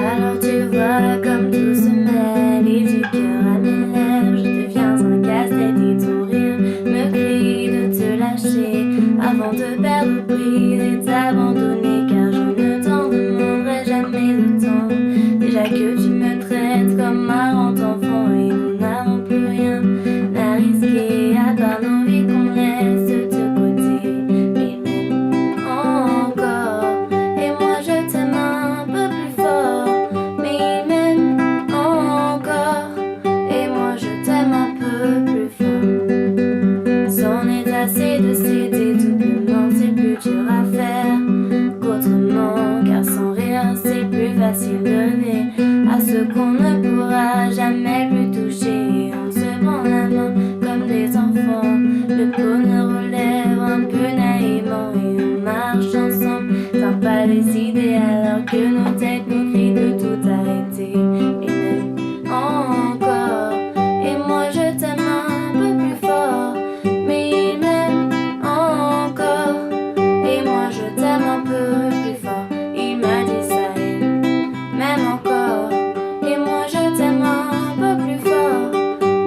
Alors tu vois comme tout se mêle et du cœur à mes lèvres je deviens un casse-tête et ton rire me crie de te lâcher avant de perdre prise et t'abandonner, car je ne t'en demanderai jamais autant. Déjà que tu me traites comme un grand enfant et nous n'avons plus rien à risquer à part nos vies qu'on laisse de côté. Mais même encore, et moi je t'aime un peu plus fort. Mais même encore, et moi je t'aime un peu plus fort. C'en est assez de céder doublement, c'est plus dur à faire qu'autrement, car sans rien c'est plus facile de donner à ce qu'on ne pourra jamais plus toucher. On se prend la main comme des enfants, le bonheur aux lèvres un peu naïvement, et on marche ensemble sans pas décider alors que nos têtes nous crient de tout arrêter. Et même encore, et moi je t'aime un peu plus fort. Mais même encore, et moi je t'aime un peu plus fort. Il m'a dit ça et même encore, et moi je t'aime un peu plus fort.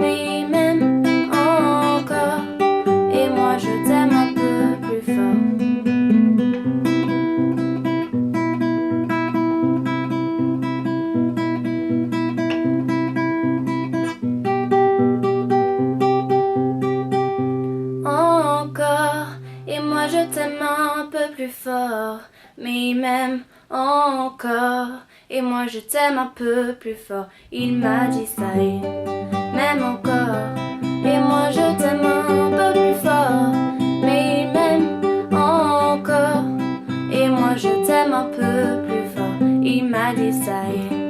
Mais même encore, et moi je t'aime un peu plus fort. Encore, et moi je t'aime un peu plus fort. Mais même encore, et moi je t'aime un peu plus fort. Il m'a dit ça et même encore, et moi je t'aime un peu plus fort. Mais même encore, et moi je t'aime un peu plus fort. Il m'a dit ça et